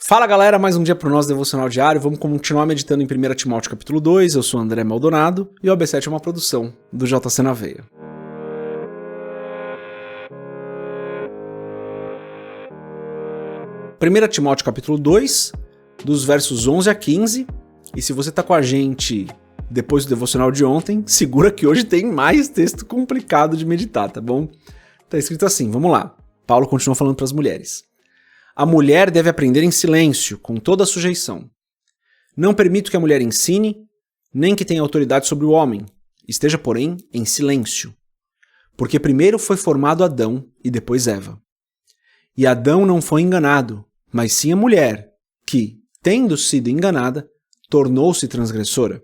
Fala galera, mais um dia pro nosso devocional diário, vamos continuar meditando em 1 Timóteo capítulo 2, eu sou André Maldonado e o AB7 é uma produção do JC na Veia. Primeira Timóteo capítulo 2, dos versos 11 a 15, e se você tá com a gente depois do devocional de ontem, segura que hoje tem mais texto complicado de meditar, tá bom? Tá escrito assim, vamos lá, Paulo continua falando para as mulheres. A mulher deve aprender em silêncio, com toda a sujeição. Não permito que a mulher ensine, nem que tenha autoridade sobre o homem. Esteja, porém, em silêncio. Porque primeiro foi formado Adão e depois Eva. E Adão não foi enganado, mas sim a mulher, que, tendo sido enganada, tornou-se transgressora.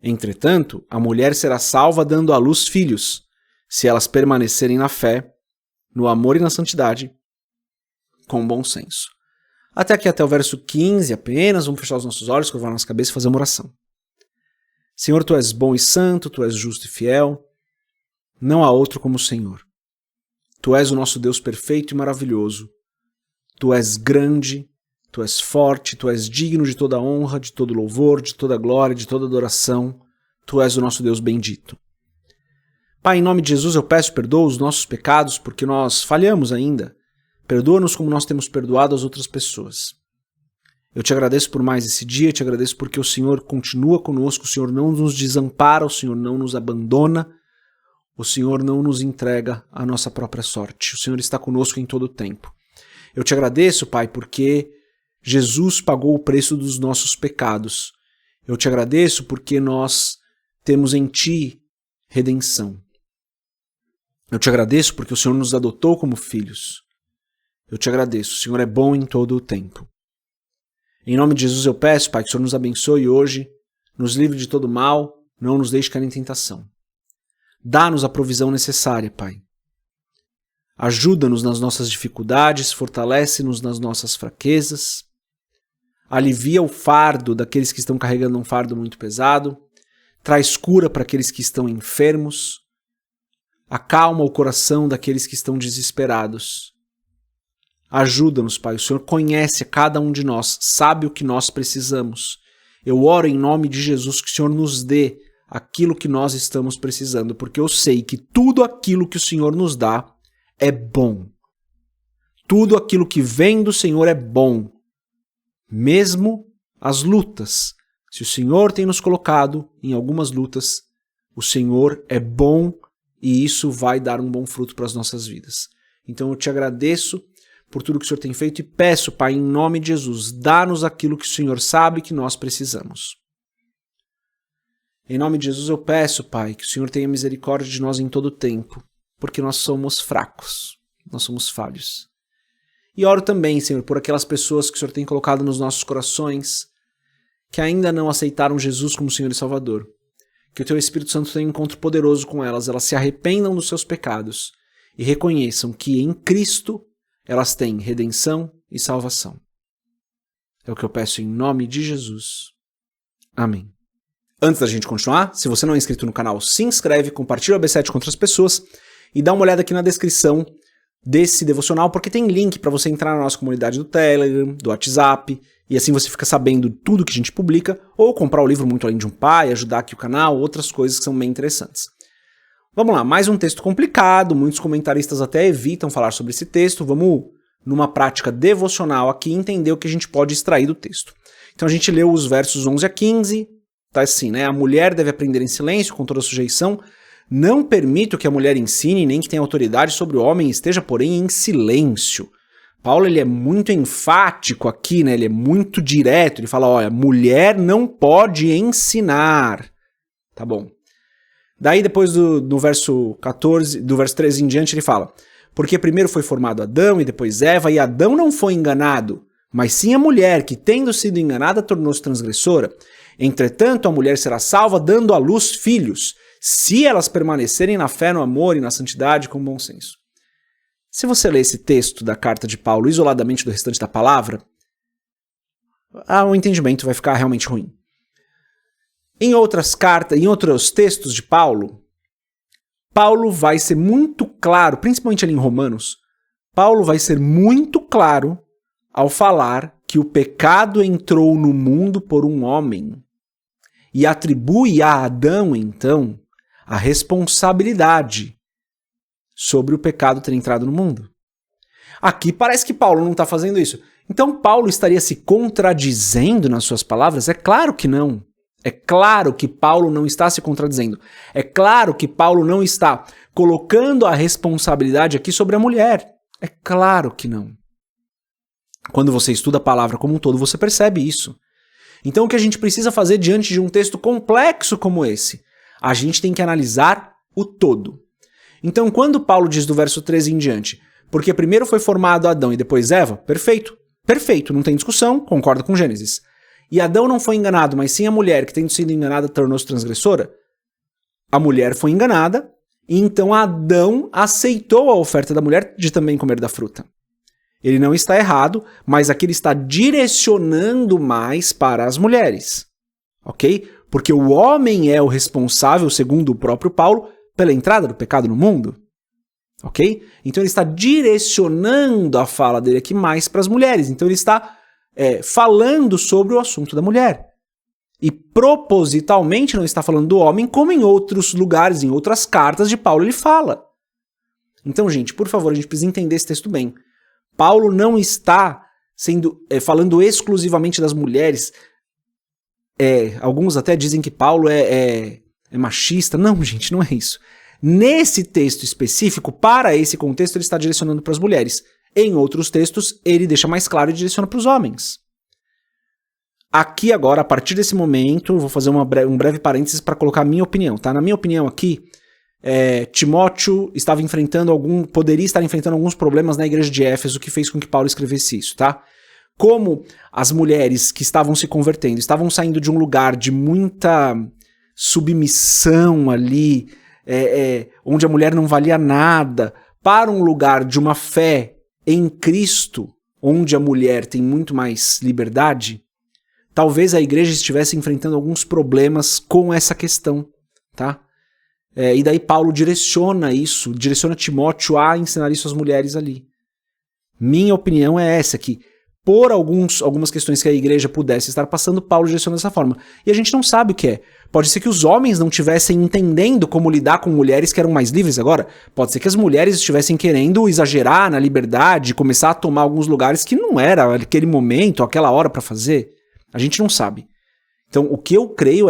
Entretanto, a mulher será salva dando à luz filhos, se elas permanecerem na fé, no amor e na santidade, com bom senso. Até aqui, até o verso 15 apenas, vamos fechar os nossos olhos, curvar a nossa cabeça e fazer uma oração. Senhor, Tu és bom e santo, Tu és justo e fiel, não há outro como o Senhor. Tu és o nosso Deus perfeito e maravilhoso. Tu és grande, Tu és forte, Tu és digno de toda honra, de todo louvor, de toda glória, de toda adoração. Tu és o nosso Deus bendito. Pai, em nome de Jesus eu peço perdoa os nossos pecados, porque nós falhamos ainda. Perdoa-nos como nós temos perdoado as outras pessoas. Eu te agradeço por mais esse dia, te agradeço porque o Senhor continua conosco, o Senhor não nos desampara, o Senhor não nos abandona, o Senhor não nos entrega a nossa própria sorte. O Senhor está conosco em todo o tempo. Eu te agradeço, Pai, porque Jesus pagou o preço dos nossos pecados. Eu te agradeço porque nós temos em Ti redenção. Eu te agradeço porque o Senhor nos adotou como filhos. Eu te agradeço, o Senhor é bom em todo o tempo. Em nome de Jesus eu peço, Pai, que o Senhor nos abençoe hoje, nos livre de todo mal, não nos deixe cair em tentação. Dá-nos a provisão necessária, Pai. Ajuda-nos nas nossas dificuldades, fortalece-nos nas nossas fraquezas, alivia o fardo daqueles que estão carregando um fardo muito pesado, traz cura para aqueles que estão enfermos, acalma o coração daqueles que estão desesperados. Ajuda-nos, Pai. O Senhor conhece a cada um de nós, sabe o que nós precisamos. Eu oro em nome de Jesus que o Senhor nos dê aquilo que nós estamos precisando, porque eu sei que tudo aquilo que o Senhor nos dá é bom. Tudo aquilo que vem do Senhor é bom. Mesmo as lutas. Se o Senhor tem nos colocado em algumas lutas, o Senhor é bom e isso vai dar um bom fruto para as nossas vidas. Então eu te agradeço por tudo que o Senhor tem feito e peço, Pai, em nome de Jesus, dá-nos aquilo que o Senhor sabe que nós precisamos. Em nome de Jesus eu peço, Pai, que o Senhor tenha misericórdia de nós em todo o tempo, porque nós somos fracos, nós somos falhos. E oro também, Senhor, por aquelas pessoas que o Senhor tem colocado nos nossos corações, que ainda não aceitaram Jesus como Senhor e Salvador. Que o Teu Espírito Santo tenha um encontro poderoso com elas se arrependam dos seus pecados e reconheçam que em Cristo elas têm redenção e salvação. É o que eu peço em nome de Jesus. Amém. Antes da gente continuar, se você não é inscrito no canal, se inscreve, compartilha o AB7 com outras pessoas e dá uma olhada aqui na descrição desse devocional, porque tem link para você entrar na nossa comunidade do Telegram, do WhatsApp, e assim você fica sabendo tudo que a gente publica, ou comprar o livro Muito Além de um Pai, ajudar aqui o canal, outras coisas que são bem interessantes. Vamos lá, mais um texto complicado, muitos comentaristas até evitam falar sobre esse texto, vamos numa prática devocional aqui entender o que a gente pode extrair do texto. Então a gente leu os versos 11 a 15, tá assim, né? A mulher deve aprender em silêncio, com toda sujeição, não permito que a mulher ensine, nem que tenha autoridade sobre o homem, esteja, porém, em silêncio. Paulo ele é muito enfático aqui, né? Ele é muito direto, ele fala, olha, mulher não pode ensinar, tá bom. Daí depois do verso 14, do verso 13 em diante ele fala, porque primeiro foi formado Adão e depois Eva, e Adão não foi enganado, mas sim a mulher, que tendo sido enganada tornou-se transgressora. Entretanto, a mulher será salva dando à luz filhos, se elas permanecerem na fé, no amor e na santidade com bom senso. Se você ler esse texto da carta de Paulo isoladamente do restante da palavra, o entendimento vai ficar realmente ruim. Em outras cartas, em outros textos de Paulo, Paulo vai ser muito claro, principalmente ali em Romanos, Paulo vai ser muito claro ao falar que o pecado entrou no mundo por um homem e atribui a Adão, então, a responsabilidade sobre o pecado ter entrado no mundo. Aqui parece que Paulo não está fazendo isso. Então Paulo estaria se contradizendo nas suas palavras? É claro que não. É claro que Paulo não está se contradizendo. É claro que Paulo não está colocando a responsabilidade aqui sobre a mulher. É claro que não. Quando você estuda a palavra como um todo, você percebe isso. Então o que a gente precisa fazer diante de um texto complexo como esse? A gente tem que analisar o todo. Então quando Paulo diz do verso 13 em diante, porque primeiro foi formado Adão e depois Eva, perfeito. Perfeito, não tem discussão, concorda com Gênesis. E Adão não foi enganado, mas sim a mulher que, tendo sido enganada, tornou-se transgressora. A mulher foi enganada, e então Adão aceitou a oferta da mulher de também comer da fruta. Ele não está errado, mas aqui ele está direcionando mais para as mulheres. Ok? Porque o homem é o responsável, segundo o próprio Paulo, pela entrada do pecado no mundo. Ok? Então ele está direcionando a fala dele aqui mais para as mulheres. Então ele está falando sobre o assunto da mulher. E propositalmente não está falando do homem, como em outros lugares, em outras cartas de Paulo ele fala. Então, gente, por favor, a gente precisa entender esse texto bem. Paulo não está falando exclusivamente das mulheres. Alguns até dizem que Paulo é machista. Não, gente, não é isso. Nesse texto específico, para esse contexto, ele está direcionando para as mulheres. Em outros textos, ele deixa mais claro e direciona para os homens. Aqui agora, a partir desse momento, eu vou fazer um breve parênteses para colocar a minha opinião, tá? Na minha opinião aqui, Timóteo poderia estar enfrentando alguns problemas na igreja de Éfeso, que fez com que Paulo escrevesse isso, tá? Como as mulheres que estavam se convertendo, estavam saindo de um lugar de muita submissão ali, onde a mulher não valia nada, para um lugar de uma fé em Cristo, onde a mulher tem muito mais liberdade, talvez a igreja estivesse enfrentando alguns problemas com essa questão, tá? E daí Paulo direciona Timóteo a ensinar isso às mulheres ali. Minha opinião é essa, que por algumas questões que a igreja pudesse estar passando, Paulo direciona dessa forma. E a gente não sabe o que é. Pode ser que os homens não estivessem entendendo como lidar com mulheres que eram mais livres agora. Pode ser que as mulheres estivessem querendo exagerar na liberdade, começar a tomar alguns lugares que não era aquele momento, aquela hora para fazer. A gente não sabe. Então, o que eu creio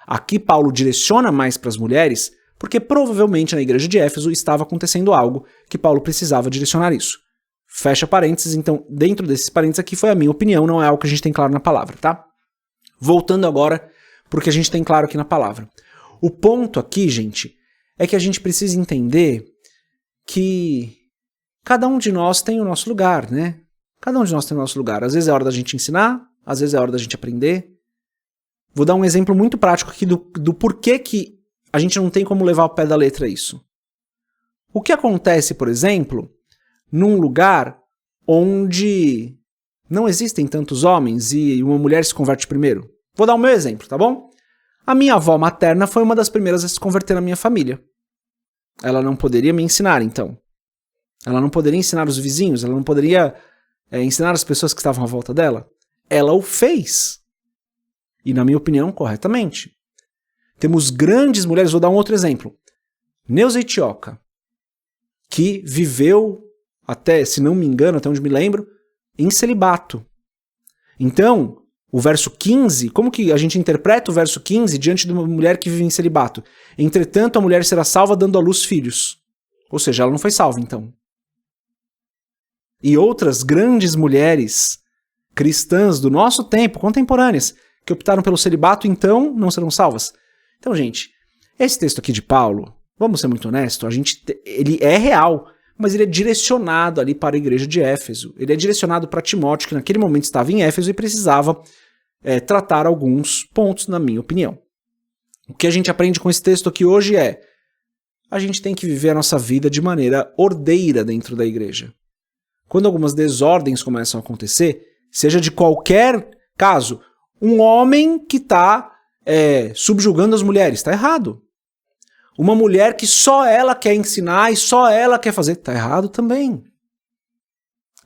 aqui Paulo direciona mais para as mulheres, porque provavelmente na igreja de Éfeso estava acontecendo algo que Paulo precisava direcionar isso. Fecha parênteses, então, dentro desses parênteses aqui foi a minha opinião, não é algo que a gente tem claro na palavra, tá? Voltando agora para o que a gente tem claro aqui na palavra. O ponto aqui, gente, é que a gente precisa entender que cada um de nós tem o nosso lugar, né? Cada um de nós tem o nosso lugar. Às vezes é hora da gente ensinar, às vezes é hora da gente aprender. Vou dar um exemplo muito prático aqui do porquê que a gente não tem como levar ao pé da letra isso. O que acontece, por exemplo, num lugar onde não existem tantos homens e uma mulher se converte primeiro? Vou dar o meu exemplo, tá bom? A minha avó materna foi uma das primeiras a se converter na minha família. Ela não poderia me ensinar, então. Ela não poderia ensinar os vizinhos, ela não poderia ensinar as pessoas que estavam à volta dela. Ela o fez. E, na minha opinião, corretamente. Temos grandes mulheres, vou dar um outro exemplo. Neuza Itioca, que viveu até, se não me engano, até onde me lembro, em celibato. Então, o verso 15, como que a gente interpreta o verso 15 diante de uma mulher que vive em celibato? Entretanto, a mulher será salva dando à luz filhos. Ou seja, ela não foi salva, então. E outras grandes mulheres cristãs do nosso tempo, contemporâneas, que optaram pelo celibato, então não serão salvas. Então, gente, esse texto aqui de Paulo, vamos ser muito honestos, ele é real, mas ele é direcionado ali para a igreja de Éfeso. Ele é direcionado para Timóteo, que naquele momento estava em Éfeso e precisava tratar alguns pontos, na minha opinião. O que a gente aprende com esse texto aqui hoje a gente tem que viver a nossa vida de maneira ordeira dentro da igreja. Quando algumas desordens começam a acontecer, seja de qualquer caso, um homem que está subjugando as mulheres, está errado. Uma mulher que só ela quer ensinar e só ela quer fazer, está errado também.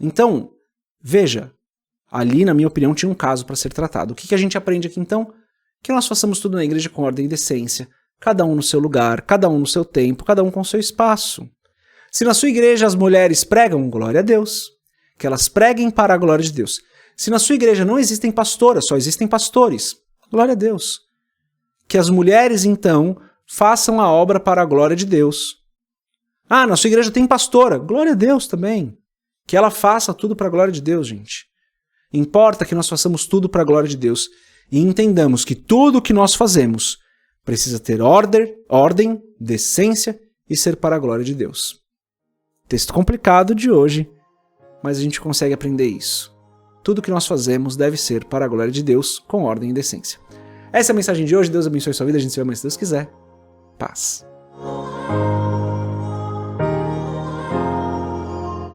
Então, veja, Ali, na minha opinião, tinha um caso para ser tratado. O que a gente aprende aqui então? Que nós façamos tudo na igreja com ordem e decência, cada um no seu lugar, cada um no seu tempo, cada um com seu espaço. Se na sua igreja as mulheres pregam, glória a Deus, que elas preguem para a glória de Deus. Se na sua igreja não existem pastoras, só existem pastores, glória a Deus. Que as mulheres, então, façam a obra para a glória de Deus. Ah, na sua igreja tem pastora, glória a Deus também. Que ela faça tudo para a glória de Deus, gente. Importa que nós façamos tudo para a glória de Deus e entendamos que tudo o que nós fazemos precisa ter ordem, decência e ser para a glória de Deus. Texto complicado de hoje, mas a gente consegue aprender isso. Tudo que nós fazemos deve ser para a glória de Deus, com ordem e decência. Essa é a mensagem de hoje. Deus abençoe sua vida. A gente se vê amanhã se Deus quiser. Paz.